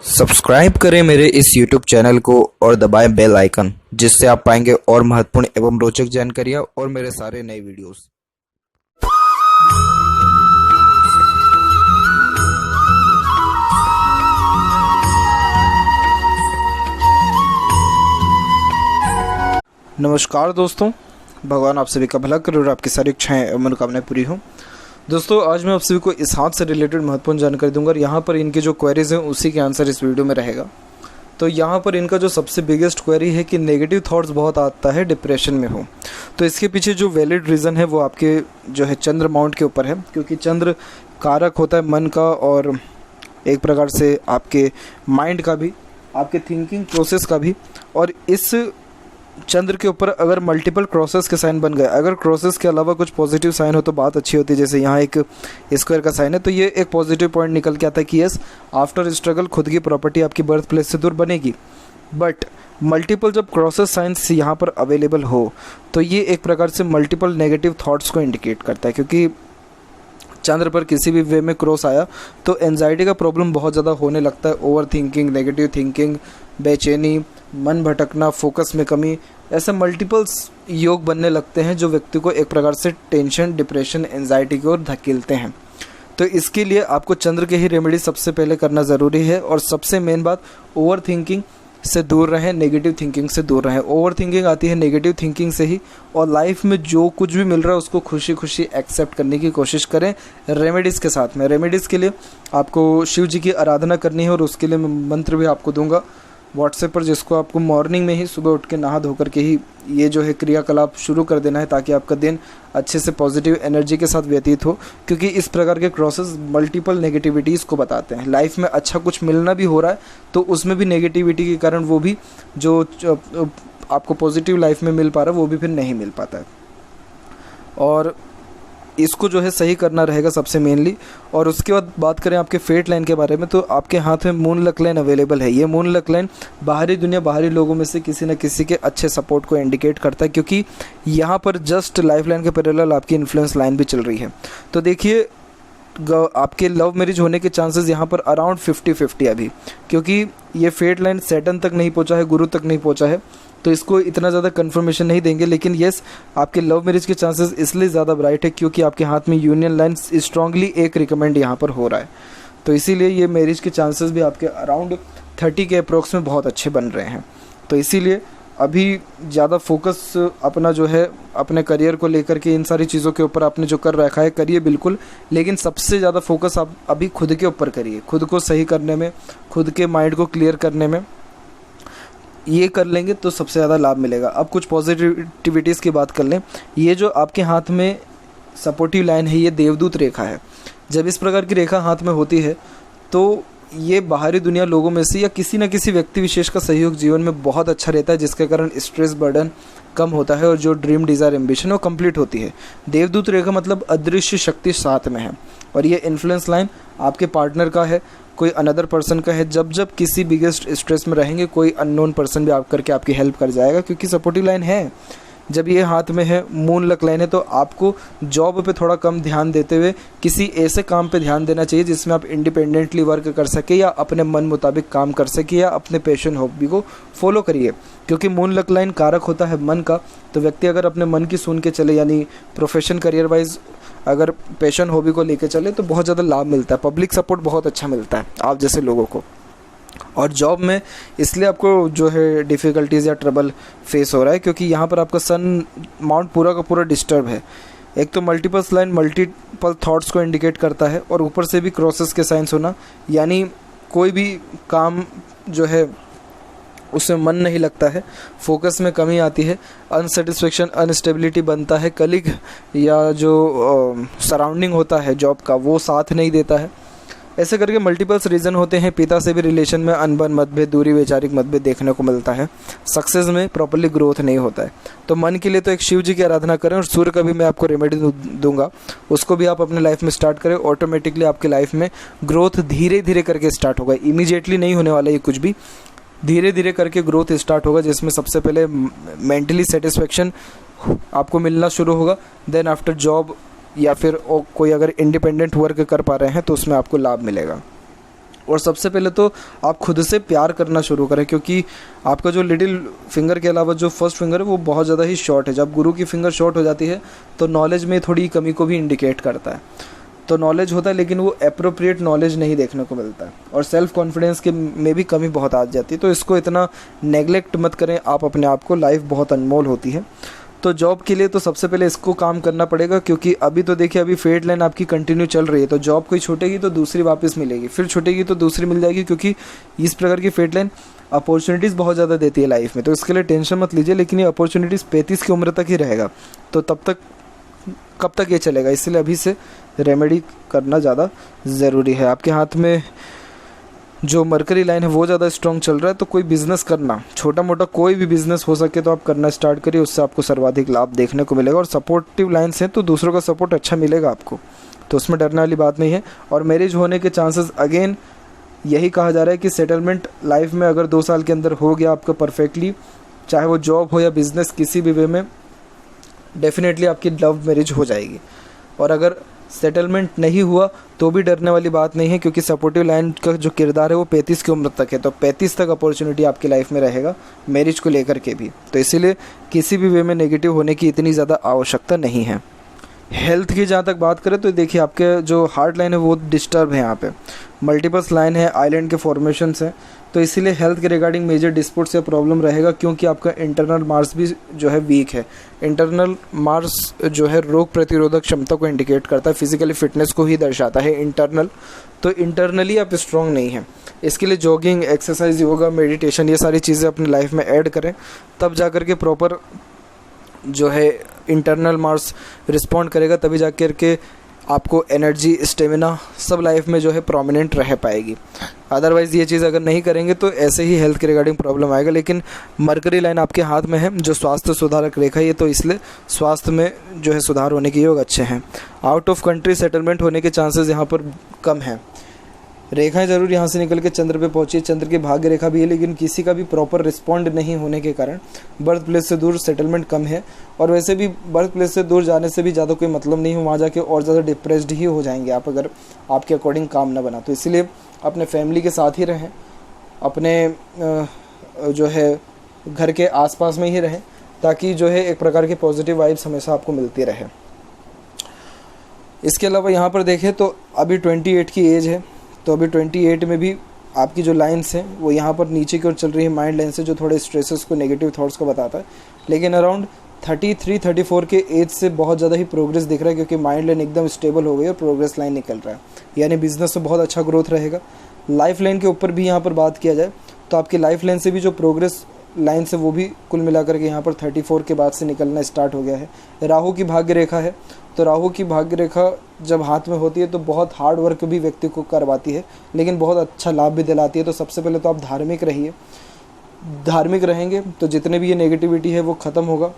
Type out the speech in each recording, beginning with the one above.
Subscribe करें मेरे इस YouTube चैनल को और दबाएं बेल आइकन, जिससे आप पाएंगे और महत्वपूर्ण एवं रोचक जानकारियाँ और मेरे सारे नए वीडियोस। नमस्कार दोस्तों, भगवान आप सभी का भला करे और आपकी सारी इच्छाएं एवं मनोकामनाएं पूरी हों। दोस्तों, आज मैं आप सभी को इस हाथ से रिलेटेड महत्वपूर्ण जानकारी दूंगा और यहाँ पर इनके जो क्वेरीज हैं उसी के आंसर इस वीडियो में रहेगा। तो यहाँ पर इनका जो सबसे बिगेस्ट क्वेरी है कि नेगेटिव थॉट्स बहुत आता है डिप्रेशन में हो। तो इसके पीछे जो वैलिड रीज़न है वो आपके जो है चंद्र माउंट के ऊपर है, क्योंकि चंद्र कारक होता है मन का और एक प्रकार से आपके माइंड का भी, आपके थिंकिंग प्रोसेस का भी। और इस चंद्र के ऊपर अगर मल्टीपल क्रॉसेस के साइन बन गए, अगर क्रॉसेस के अलावा कुछ पॉजिटिव साइन हो तो बात अच्छी होती है। जैसे यहाँ एक स्क्वायर का साइन है तो ये एक पॉजिटिव पॉइंट निकल के आता है कि यस, आफ्टर स्ट्रगल खुद की प्रॉपर्टी आपकी बर्थ प्लेस से दूर बनेगी। बट मल्टीपल जब क्रॉसेस साइंस यहाँ पर अवेलेबल हो तो ये एक प्रकार से मल्टीपल नेगेटिव थॉट्स को इंडिकेट करता है, क्योंकि चंद्र पर किसी भी वे में क्रॉस आया तो एंजाइटी का प्रॉब्लम बहुत ज़्यादा होने लगता है। ओवर थिंकिंग, नेगेटिव थिंकिंग, बेचैनी, मन भटकना, फोकस में कमी, ऐसे मल्टीपल्स योग बनने लगते हैं जो व्यक्ति को एक प्रकार से टेंशन, डिप्रेशन, एंजाइटी की ओर धकेलते हैं। तो इसके लिए आपको चंद्र के ही रेमेडी सबसे पहले करना ज़रूरी है। और सबसे मेन बात, ओवर थिंकिंग से दूर रहें, नेगेटिव थिंकिंग से दूर रहें। ओवर थिंकिंग आती है नेगेटिव थिंकिंग से ही, और लाइफ में जो कुछ भी मिल रहा है उसको खुशी खुशी एक्सेप्ट करने की कोशिश करें रेमेडीज़ के साथ में। रेमेडीज़ के लिए आपको शिव जी की आराधना करनी है और उसके लिए मैं मंत्र भी आपको दूंगा व्हाट्सएप पर, जिसको आपको मॉर्निंग में ही सुबह उठ के नहा धो करके ही ये जो है क्रियाकलाप शुरू कर देना है, ताकि आपका दिन अच्छे से पॉजिटिव एनर्जी के साथ व्यतीत हो। क्योंकि इस प्रकार के क्रॉसेस मल्टीपल नेगेटिविटीज़ को बताते हैं। लाइफ में अच्छा कुछ मिलना भी हो रहा है तो उसमें भी नेगेटिविटी के कारण वो भी जो आपको पॉजिटिव लाइफ में मिल पा रहा है वो भी फिर नहीं मिल पाता है। और इसको जो है सही करना रहेगा सबसे मेनली। और उसके बाद बात करें आपके फेट लाइन के बारे में, तो आपके हाथ में मून लक लाइन अवेलेबल है। ये मून लक लाइन बाहरी दुनिया, बाहरी लोगों में से किसी न किसी के अच्छे सपोर्ट को इंडिकेट करता है, क्योंकि यहाँ पर जस्ट लाइफ लाइन के पैरेलल आपकी इन्फ्लुएंस लाइन भी चल रही है। तो देखिए, आपके लव मैरिज होने के चांसेस यहाँ पर अराउंड 50-50 अभी, क्योंकि ये फेट लाइन सैटर्न तक नहीं पहुँचा है, गुरु तक नहीं पहुँचा है, तो इसको इतना ज़्यादा कंफर्मेशन नहीं देंगे। लेकिन येस, आपके लव मैरिज के चांसेस इसलिए ज़्यादा ब्राइट है क्योंकि आपके हाथ में यूनियन लाइन स्ट्रांगली एक रिकमेंड यहाँ पर हो रहा है। तो इसीलिए ये मैरिज के चांसेस भी आपके अराउंड 30 के अप्रोक्स में बहुत अच्छे बन रहे हैं। तो इसीलिए अभी ज़्यादा फोकस अपना जो है अपने करियर को लेकर के, इन सारी चीज़ों के ऊपर आपने जो कर रखा है करिए बिल्कुल, लेकिन सबसे ज़्यादा फोकस आप अभी खुद के ऊपर करिए। खुद को सही करने में, खुद के माइंड को क्लियर करने में, ये कर लेंगे तो सबसे ज़्यादा लाभ मिलेगा। अब कुछ पॉजिटिविटीज़ की बात कर लें। ये जो आपके हाथ में सपोर्टिव लाइन है, ये देवदूत रेखा है। जब इस प्रकार की रेखा हाथ में होती है तो ये बाहरी दुनिया लोगों में से या किसी न किसी व्यक्ति विशेष का सहयोग जीवन में बहुत अच्छा रहता है, जिसके कारण स्ट्रेस बर्डन कम होता है और जो ड्रीम, डिज़ायर, एम्बिशन वो कंप्लीट होती है। देवदूत रेखा मतलब अदृश्य शक्ति साथ में है। और ये इन्फ्लुएंस लाइन आपके पार्टनर का है, कोई अनदर पर्सन का है। जब जब किसी बिगेस्ट स्ट्रेस में रहेंगे, कोई अननोन पर्सन भी आप करके आपकी हेल्प कर जाएगा, क्योंकि सपोर्टिव लाइन है। जब ये हाथ में है, मून लक लाइन है, तो आपको जॉब पे थोड़ा कम ध्यान देते हुए किसी ऐसे काम पे ध्यान देना चाहिए जिसमें आप इंडिपेंडेंटली वर्क कर सके, या अपने मन मुताबिक काम कर सके, या अपने पैशन हॉबी को फॉलो करिए। क्योंकि मून लक लाइन कारक होता है मन का, तो व्यक्ति अगर अपने मन की सुन के चले, यानी प्रोफेशन, करियर वाइज अगर पैशन हॉबी को लेके चले, तो बहुत ज़्यादा लाभ मिलता है। पब्लिक सपोर्ट बहुत अच्छा मिलता है आप जैसे लोगों को। और जॉब में इसलिए आपको जो है डिफ़िकल्टीज़ या ट्रबल फेस हो रहा है क्योंकि यहाँ पर आपका सन माउंट पूरा का पूरा डिस्टर्ब है। एक तो मल्टीपल्स लाइन मल्टीपल थॉट्स को इंडिकेट करता है, और ऊपर से भी क्रॉसेस के साइंस होना, यानी कोई भी काम जो है उसमें मन नहीं लगता है, फोकस में कमी आती है, अनसेटिस्फेक्शन, अनस्टेबिलिटी बनता है, कलीग या जो सराउंडिंग होता है जॉब का वो साथ नहीं देता है। ऐसे करके मल्टीपल्स रीज़न होते हैं। पिता से भी रिलेशन में अनबन, मतभेद, दूरी, वैचारिक मतभेद देखने को मिलता है। सक्सेस में प्रॉपर्ली ग्रोथ नहीं होता है। तो मन के लिए तो एक शिव जी की आराधना करें, और सूर्य का भी मैं आपको रेमेडी दूंगा, उसको भी आप अपने लाइफ में स्टार्ट करें। ऑटोमेटिकली आपकी लाइफ में ग्रोथ धीरे धीरे करके स्टार्ट होगा। इमीडिएटली नहीं होने वाला ये कुछ भी, धीरे धीरे करके ग्रोथ स्टार्ट होगा, जिसमें सबसे पहले मेंटली सेटिस्फेक्शन आपको मिलना शुरू होगा। देन आफ्टर जॉब या फिर कोई अगर इंडिपेंडेंट वर्क कर पा रहे हैं तो उसमें आपको लाभ मिलेगा। और सबसे पहले तो आप खुद से प्यार करना शुरू करें, क्योंकि आपका जो लिटिल फिंगर के अलावा जो फर्स्ट फिंगर है वो बहुत ज़्यादा ही शॉर्ट है। जब गुरु की फिंगर शॉर्ट हो जाती है तो नॉलेज में थोड़ी कमी को भी इंडिकेट करता है। तो नॉलेज होता है लेकिन वो एप्रोप्रिएट नॉलेज नहीं देखने को मिलता है, और सेल्फ कॉन्फिडेंस के में भी कमी बहुत आ जाती है। तो इसको इतना नेगलेक्ट मत करें आप अपने आप को, लाइफ बहुत अनमोल होती है। तो जॉब के लिए तो सबसे पहले इसको काम करना पड़ेगा, क्योंकि अभी तो देखिए अभी फेड लाइन आपकी कंटिन्यू चल रही है। तो जॉब कोई छूटेगी तो दूसरी वापस मिलेगी, फिर छूटेगी तो दूसरी मिल जाएगी, क्योंकि इस प्रकार की फेड लाइन अपॉर्चुनिटीज़ बहुत ज़्यादा देती है लाइफ में। तो इसके लिए टेंशन मत लीजिए, लेकिन ये अपॉर्चुनिटीज़ 35 की उम्र तक ही रहेगा। तो तब तक कब तक ये चलेगा, इसलिए अभी से रेमेडी करना ज़्यादा ज़रूरी है। आपके हाथ में जो मरकरी लाइन है वो ज़्यादा स्ट्रॉन्ग चल रहा है, तो कोई बिज़नेस करना, छोटा मोटा कोई भी बिज़नेस हो सके तो आप करना स्टार्ट करिए, उससे आपको सर्वाधिक लाभ देखने को मिलेगा। और सपोर्टिव लाइन्स हैं तो दूसरों का सपोर्ट अच्छा मिलेगा आपको, तो उसमें डरने वाली बात नहीं है। और मैरिज होने के चांसेस अगेन यही कहा जा रहा है कि सेटलमेंट लाइफ में अगर 2 साल के अंदर हो गया आपका परफेक्टली, चाहे वो जॉब हो या बिज़नेस, किसी भी वे में डेफिनेटली आपकी लव मैरिज हो जाएगी। और अगर सेटलमेंट नहीं हुआ तो भी डरने वाली बात नहीं है, क्योंकि सपोर्टिव लाइन का जो किरदार है वो 35 की उम्र तक है। तो 35 तक अपॉर्चुनिटी आपकी लाइफ में रहेगा मैरिज को लेकर के भी। तो इसीलिए किसी भी वे में नेगेटिव होने की इतनी ज़्यादा आवश्यकता नहीं है। हेल्थ की जहाँ तक बात करें तो देखिए आपके जो हार्ट लाइन है वो डिस्टर्ब है, यहाँ पे मल्टीपल्स लाइन है, आइलैंड के फॉर्मेशंस हैं। तो इसीलिए हेल्थ के रिगार्डिंग मेजर डिस्प्यूट से प्रॉब्लम रहेगा, क्योंकि आपका इंटरनल मार्स भी जो है वीक है। इंटरनल मार्स जो है रोग प्रतिरोधक क्षमता को इंडिकेट करता है, फिजिकली फिटनेस को ही दर्शाता है इंटरनल। तो इंटरनली आप स्ट्रॉन्ग नहीं हैं। इसके लिए जॉगिंग, एक्सरसाइज, योगा, मेडिटेशन, ये सारी चीज़ें अपनी लाइफ में ऐड करें, तब जा कर के प्रॉपर जो है इंटरनल मार्स रिस्पॉन्ड करेगा, तभी जा कर के आपको एनर्जी, स्टेमिना सब लाइफ में जो है प्रोमिनेंट रह पाएगी। अदरवाइज़ ये चीज़ अगर नहीं करेंगे तो ऐसे ही हेल्थ के रिगार्डिंग प्रॉब्लम आएगा। लेकिन मरकरी लाइन आपके हाथ में है जो स्वास्थ्य सुधारक रेखा, ये तो इसलिए स्वास्थ्य में जो है सुधार होने के योग अच्छे हैं। आउट ऑफ कंट्री सेटलमेंट होने के चांसेस यहाँ पर कम हैं। रेखाएं ज़रूर यहाँ से निकल के चंद्र पे पहुँची, चंद्र की भाग्य रेखा भी है, लेकिन किसी का भी प्रॉपर रिस्पॉन्ड नहीं होने के कारण बर्थ प्लेस से दूर सेटलमेंट कम है। और वैसे भी बर्थ प्लेस से दूर जाने से भी ज़्यादा कोई मतलब नहीं है, वहाँ जाके और ज़्यादा डिप्रेस्ड ही हो जाएंगे आप, अगर आपके अकॉर्डिंग काम ना बना तो। इसीलिए अपने फैमिली के साथ ही रहें, अपने जो है घर के आसपास में ही रहें, ताकि जो है एक प्रकार की पॉजिटिव वाइब्स हमेशा आपको मिलती रहे। इसके अलावा यहाँ पर देखें तो अभी 28 की एज है, तो अभी 28 में भी आपकी जो लाइन्स हैं वो यहाँ पर नीचे की ओर चल रही है, माइंड लाइन से, जो थोड़े स्ट्रेसेस को, नेगेटिव थॉट्स को बताता है। लेकिन अराउंड 33-34 के एज से बहुत ज़्यादा ही प्रोग्रेस दिख रहा है, क्योंकि माइंड लाइन एकदम स्टेबल हो गई और प्रोग्रेस लाइन निकल रहा है, यानी बिजनेस में बहुत अच्छा ग्रोथ रहेगा। लाइफ लाइन के ऊपर भी यहाँ पर बात किया जाए तो आपकी लाइफ लाइन से भी जो प्रोग्रेस लाइन से वो भी कुल मिलाकर के यहाँ पर 34 के बाद से निकलना स्टार्ट हो गया है। राहु की भाग्य रेखा है, तो राहु की भाग्य रेखा जब हाथ में होती है तो बहुत हार्ड वर्क भी व्यक्ति को करवाती है, लेकिन बहुत अच्छा लाभ भी दिलाती है। तो सबसे पहले तो आप धार्मिक रहिए, धार्मिक रहेंगे तो जितने भी ये नेगेटिविटी है वो ख़त्म होगा।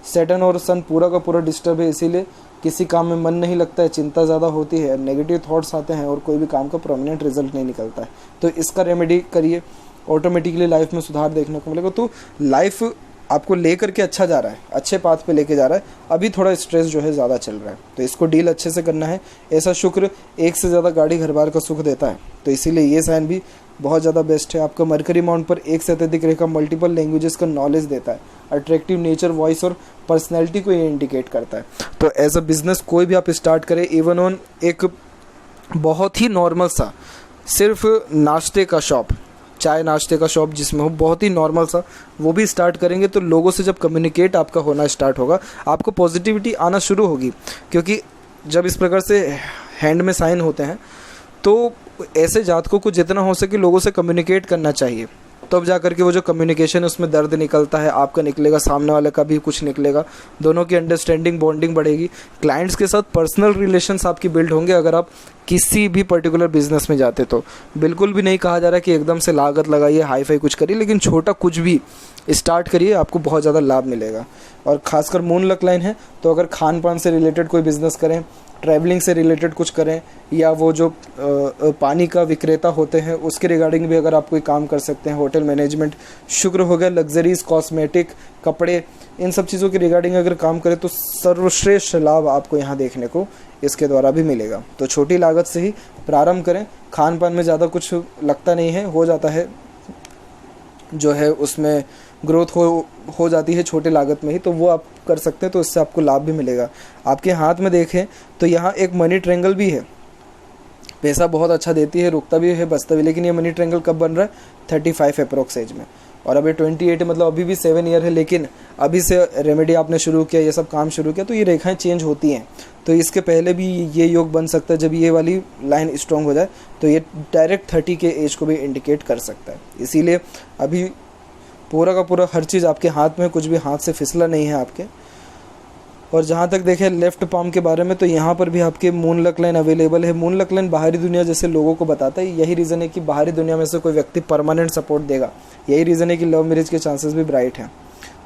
सैटर्न और सन पूरा का पूरा डिस्टर्ब है, इसीलिए किसी काम में मन नहीं लगता है, चिंता ज़्यादा होती है, नेगेटिव थॉट्स आते हैं और कोई भी काम का प्रोमिनेंट रिजल्ट नहीं निकलता है। तो इसका रेमेडी करिए, ऑटोमेटिकली लाइफ में सुधार देखने को मिलेगा। तो लाइफ आपको लेकर के अच्छा जा रहा है, अच्छे पाथ पे लेके जा रहा है। अभी थोड़ा स्ट्रेस जो है ज़्यादा चल रहा है, तो इसको डील अच्छे से करना है। ऐसा शुक्र एक से ज़्यादा गाड़ी घर बार का सुख देता है, तो इसीलिए ये साइन भी बहुत ज़्यादा बेस्ट है। आपका मरकरी माउंट पर एक से अत्यधिक रेखा मल्टीपल लैंग्वेजेस का नॉलेज देता है, अट्रैक्टिव नेचर, वॉइस और पर्सनैलिटी को ये इंडिकेट करता है। तो एज अ बिजनेस कोई भी आप स्टार्ट करें, इवन ऑन एक बहुत ही नॉर्मल सा सिर्फ नाश्ते का शॉप, चाय नाश्ते का शॉप जिसमें हो, बहुत ही नॉर्मल सा, वो भी स्टार्ट करेंगे तो लोगों से जब कम्युनिकेट आपका होना स्टार्ट होगा, आपको पॉजिटिविटी आना शुरू होगी। क्योंकि जब इस प्रकार से हैंड में साइन होते हैं तो ऐसे जातकों को जितना हो सके लोगों से कम्युनिकेट करना चाहिए, तब जा करके वो जो कम्युनिकेशन है उसमें दर्द निकलता है, आपका निकलेगा, सामने वाले का भी कुछ निकलेगा, दोनों की अंडरस्टैंडिंग, बॉन्डिंग बढ़ेगी। क्लाइंट्स के साथ पर्सनल रिलेशंस आपकी बिल्ड होंगे अगर आप किसी भी पर्टिकुलर बिजनेस में जाते तो। बिल्कुल भी नहीं कहा जा रहा कि एकदम से लागत लगाइए, हाई फाई कुछ करिए, लेकिन छोटा कुछ भी स्टार्ट करिए, आपको बहुत ज़्यादा लाभ मिलेगा। और खासकर मून लक लाइन है तो अगर खान पान से रिलेटेड कोई बिज़नेस करें, ट्रैवलिंग से रिलेटेड कुछ करें, या वो जो पानी का विक्रेता होते हैं उसके रिगार्डिंग भी अगर आप कोई काम कर सकते हैं, होटल मैनेजमेंट, शुक्र हो गया, लग्जरीज, कॉस्मेटिक, कपड़े, इन सब चीज़ों के रिगार्डिंग अगर काम करें तो सर्वश्रेष्ठ लाभ आपको यहाँ देखने को इसके द्वारा भी मिलेगा। तो छोटी लागत से ही प्रारंभ करें। खान पान में ज़्यादा कुछ लगता नहीं है, हो जाता है, जो है उसमें ग्रोथ हो जाती है छोटे लागत में ही, तो वो आप कर सकते हैं, तो इससे आपको लाभ भी मिलेगा। आपके हाथ में देखें तो यहाँ एक मनी ट्रायंगल भी है, पैसा बहुत अच्छा देती है, रुकता भी है, बचता भी। लेकिन ये मनी ट्रायंगल कब बन रहा है? 35 अप्रोक्स एज में, और अभी 28 मतलब अभी भी 7 ईयर है। लेकिन अभी से रेमेडी आपने शुरू किया, ये सब काम शुरू किया, तो ये रेखाएं चेंज होती हैं। तो इसके पहले भी ये योग बन सकता है, जब ये वाली लाइन स्ट्रॉन्ग हो जाए तो ये डायरेक्ट 30 के एज को भी इंडिकेट कर सकता है। इसीलिए अभी पूरा का पूरा हर चीज़ आपके हाथ में, कुछ भी हाथ से फिसला नहीं है आपके। और जहाँ तक देखें लेफ्ट पाम के बारे में, तो यहाँ पर भी आपके मून लक लाइन अवेलेबल है। मून लक लाइन बाहरी दुनिया जैसे लोगों को बताता है, यही रीज़न है कि बाहरी दुनिया में से कोई व्यक्ति परमानेंट सपोर्ट देगा। यही रीज़न है कि लव मैरिज के चांसेस भी ब्राइट हैं।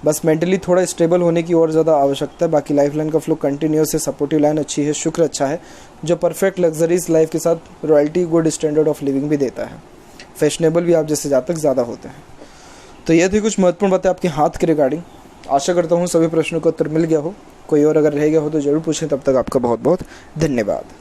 बस मेंटली थोड़ा स्टेबल होने की और ज़्यादा आवश्यकता है। बाकी लाइफ लाइन का फ्लो कंटिन्यूस है, सपोर्टिव लाइन अच्छी है, शुक्र अच्छा है, जो परफेक्ट लग्जरीज लाइफ के साथ royalty, good standard of living भी देता है। फैशनेबल भी आप जैसे जातक ज़्यादा होते हैं। तो ये थी कुछ महत्वपूर्ण बातें आपके हाथ के रिगार्डिंग। आशा करता हूँ सभी प्रश्नों का उत्तर मिल गया हो। कोई और अगर रह गया हो तो ज़रूर पूछें। तब तक आपका बहुत बहुत धन्यवाद।